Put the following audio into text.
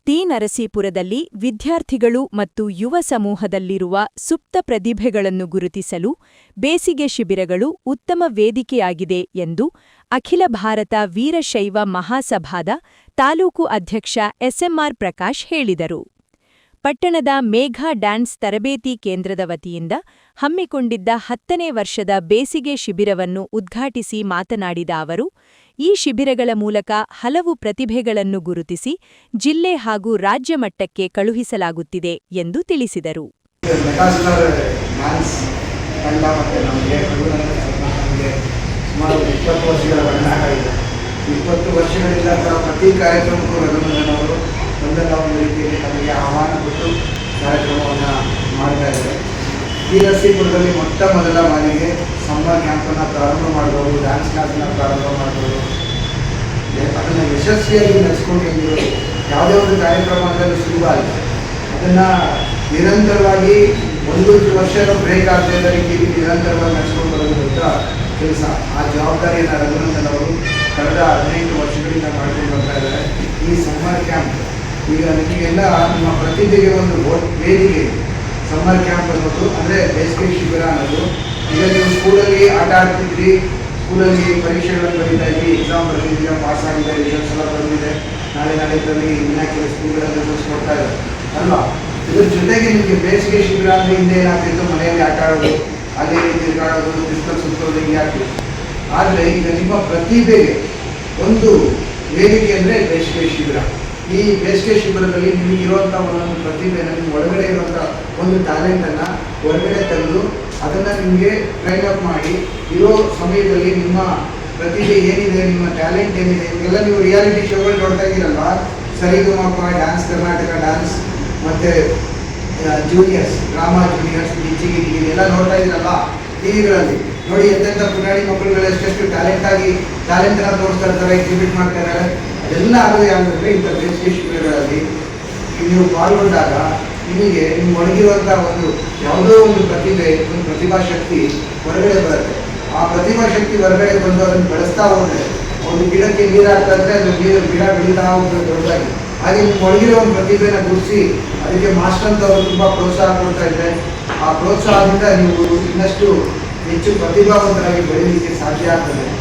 ತಿ.ನರಸೀಪುರದಲ್ಲಿ ವಿದ್ಯಾರ್ಥಿಗಳು ಮತ್ತು ಯುವ ಸಮೂಹದಲ್ಲಿರುವ ಸುಪ್ತ ಪ್ರತಿಭೆಗಳನ್ನು ಗುರುತಿಸಲು ಬೇಸಿಗೆ ಶಿಬಿರಗಳು ಉತ್ತಮ ವೇದಿಕೆಯಾಗಿದೆ ಎಂದು ಅಖಿಲ ಭಾರತ ವೀರಶೈವ ಮಹಾಸಭಾದ ತಾಲೂಕು ಅಧ್ಯಕ್ಷ ಎಸ್ಎಂಆರ್ ಪ್ರಕಾಶ್ ಹೇಳಿದರು. ಪಟ್ಟಣದ ಮೇಘ ಡ್ಯಾನ್ಸ್ ತರಬೇತಿ ಕೇಂದ್ರದ ವತಿಯಿಂದ ಹಮ್ಮಿಕೊಂಡಿದ್ದ 10ನೇ ವರ್ಷದ ಬೇಸಿಗೆ ಶಿಬಿರವನ್ನು ಉದ್ಘಾಟಿಸಿ ಮಾತನಾಡಿದ ಅವರು, ಈ ಶಿಬಿರಗಳ ಮೂಲಕ ಹಲವು ಪ್ರತಿಭೆಗಳನ್ನು ಗುರುತಿಸಿ ಜಿಲ್ಲೆ ಹಾಗೂ ರಾಜ್ಯ ಮಟ್ಟಕ್ಕೆ ಕಳುಹಿಸಲಾಗುತ್ತಿದೆ ಎಂದು ತಿಳಿಸಿದರು. ಪ್ರತಿ ಕಾರ್ಯಕ್ರಮಕ್ಕೂ ರಘುನಂದನವರು ಒಂದಲ್ಲ ಒಂದು ರೀತಿಯಲ್ಲಿ ನಮಗೆ ಆಹ್ವಾನ ಕೊಟ್ಟು ಕಾರ್ಯಕ್ರಮವನ್ನು ಮಾಡ್ತಾ ಇದ್ದಾರೆ. ತಿ.ನರಸೀಪುರದಲ್ಲಿ ಮೊಟ್ಟ ಮೊದಲ ಬಾರಿಗೆ ಸಮ್ಮರ್ ಕ್ಯಾಂಪನ್ನು ಪ್ರಾರಂಭ ಮಾಡ್ಬೋದು, ಡ್ಯಾನ್ಸ್ ಕ್ಲಾಸನ್ನು ಪ್ರಾರಂಭ ಮಾಡ್ಬೋದು. ಅದನ್ನು ಯಶಸ್ವಿಯಾಗಿ ನಡೆಸ್ಕೊಂಡು ಬಂದಿರೋದು ಯಾವುದೇ ಒಂದು ಕಾರ್ಯಕ್ರಮ ಅಂದರೆ ಸುಲಭ ಆಗಿದೆ. ಅದನ್ನು ನಿರಂತರವಾಗಿ ಒಂದು ವರ್ಷದ ಬ್ರೇಕ್ ಆಗದ ರೀತಿಯಲ್ಲಿ ನಿರಂತರವಾಗಿ ನಡೆಸ್ಕೊಂಡು ಬರೋದು ದೊಡ್ಡ ಕೆಲಸ. ಆ ಜವಾಬ್ದಾರಿಯನ್ನು ರಘುನಂದನ್ ಅವರು ಕಳೆದ 15 ವರ್ಷಗಳಿಂದ ಮಾಡ್ಕೊಂಡು ಬರ್ತಾ ಇದ್ದಾರೆ. ಈ ಸಮ್ಮರ್ ಕ್ಯಾಂಪ್ ಈಗ ನಿಮಗೆಲ್ಲ ನಿಮ್ಮ ಪ್ರತಿಭೆಗೆ ಒಂದು ವೇದಿಕೆ. ಸಮ್ಮರ್ ಕ್ಯಾಂಪ್ ಅನ್ನೋದು ಅಂದರೆ ಬೇಸಿಗೆ ಶಿಬಿರ ಅನ್ನೋದು. ಈಗ ನೀವು ಸ್ಕೂಲಲ್ಲಿ ಆಟ ಆಡ್ತಿದ್ರಿ, ಸ್ಕೂಲಲ್ಲಿ ಪರೀಕ್ಷೆಗಳನ್ನು ಬರೀತಾ ಇದ್ರಿ, ಎಕ್ಸಾಮ್ ಬರೆದಿದ್ದೀರ, ಪಾಸ್ ಆಗಿದೆ, ರಿಸಲ್ಟ್ಸ್ ಎಲ್ಲ ಬಂದಿದೆ, ನಾಳೆದಲ್ಲಿ ಇನ್ನ ಕೆಲವು ಸ್ಕೂಲ್ಗಳಲ್ಲಿ ರಿಸಲ್ಟ್ಸ್ ಕೊಡ್ತಾ ಇದ್ದಾರೆ ಅಲ್ವಾ. ಇದ್ರ ಜೊತೆಗೆ ನಿಮಗೆ ಬೇಸಿಗೆ ಶಿಬಿರ ಅಂದರೆ ಹಿಂದೆ ಏನಾಗ್ತಿತ್ತು, ಮನೆಯಲ್ಲಿ ಆಟ ಆಡೋದು, ಅಲ್ಲಿ ತಿರುಗಾಡೋದು, ಬಿಸಿಲು ಸುತ್ತೋದು ಹಿಂಗೆ ಆಗ್ತಿತ್ತು. ಆದರೆ ಈಗ ನಿಮ್ಮ ಪ್ರತಿಭೆಗೆ ಒಂದು ವೇದಿಕೆ ಅಂದರೆ ಬೇಸಿಗೆ ಶಿಬಿರ. ಈ ಬೇಸಿಗೆ ಶಿಬಿರದಲ್ಲಿ ನಿಮಗಿರುವಂಥ ಒಂದೊಂದು ಪ್ರತಿಭೆಯನ್ನು, ನಿಮ್ಮ ಒಳಗಡೆ ಇರುವಂಥ ಒಂದು ಟ್ಯಾಲೆಂಟನ್ನು ಹೊರಗಡೆ ತೆಗೆದು ಅದನ್ನು ನಿಮಗೆ ಟ್ರೈನ್ ಅಪ್ ಮಾಡಿ ಇರೋ ಸಮಯದಲ್ಲಿ ನಿಮ್ಮ ಪ್ರತಿಭೆ ಏನಿದೆ, ನಿಮ್ಮ ಟ್ಯಾಲೆಂಟ್ ಏನಿದೆ, ಇವೆಲ್ಲ ನೀವು ರಿಯಾಲಿಟಿ ಶೋಗಳು ನೋಡ್ತಾ ಇದ್ದೀರಲ್ವ, ಸರಿಗಮಪ, ಡ್ಯಾನ್ಸ್ ಕರ್ನಾಟಕ ಡ್ಯಾನ್ಸ್ ಮತ್ತು ಜೂನಿಯರ್ಸ್, ಡ್ರಾಮಾ ಜೂನಿಯರ್ಸ್, ಗಿಚ್ಚಿಗಿರಿ ಎಲ್ಲ ನೋಡ್ತಾ ಇದ್ದೀರಲ್ವ ಟಿವಿಗಳಲ್ಲಿ. ನೋಡಿ ಎಂತೆಂಥ ಪುಟಾಣಿ ಮಕ್ಕಳುಗಳು ಎಷ್ಟೆಷ್ಟು ಟ್ಯಾಲೆಂಟನ್ನು ತೋರಿಸ್ತಾ ಇರ್ತಾರೆ, ಎಕ್ಸಿಬಿಟ್ ಮಾಡ್ತಾ ಇದ್ದಾರೆ. ಅದೆಲ್ಲ ಆಗೋದು ಯಾವುದಂದರೆ ಇಂಥ ಬೇಸಿಗೆ ಶಿಬಿರಗಳಲ್ಲಿ ನೀವು ಪಾಲ್ಗೊಂಡಾಗ ನಿಮಗೆ ನಿಮ್ಮ ಒಳಗಿರುವಂಥ ಒಂದು ಯಾವುದೋ ಒಂದು ಪ್ರತಿಭೆ, ಒಂದು ಪ್ರತಿಭಾಶಕ್ತಿ ಹೊರಗಡೆ ಬರುತ್ತೆ. ಆ ಪ್ರತಿಭಾಶಕ್ತಿ ಹೊರಗಡೆ ಬಂದು ಅದನ್ನು ಬೆಳೆಸ್ತಾ ಹೋದರೆ, ಒಂದು ಗಿಡಕ್ಕೆ ನೀರು ಹಾಕ್ತಾ ಇದ್ದರೆ ಅದು ಗಿಡ ಬೆಳೀತಾ ಹೋಗ್ತದೆ ದೊಡ್ಡದಾಗಿ. ಹಾಗೆ ನಿಮ್ಮ ಒಳಗಿರೋ ಒಂದು ಪ್ರತಿಭೆನ ಗುರುತಿಸಿ ಅದಕ್ಕೆ ಮಾಸ್ಟರ್ ಅಂತ ಅವರು ತುಂಬ ಪ್ರೋತ್ಸಾಹ ಕೊಡ್ತಾ ಇದ್ದಾರೆ. ಆ ಪ್ರೋತ್ಸಾಹದಿಂದ ನೀವು ಇನ್ನಷ್ಟು ಹೆಚ್ಚು ಪ್ರತಿಭಾವಂತರಾಗಿ ಬೆಳೀಲಿಕ್ಕೆ ಸಾಧ್ಯ ಆಗ್ತದೆ.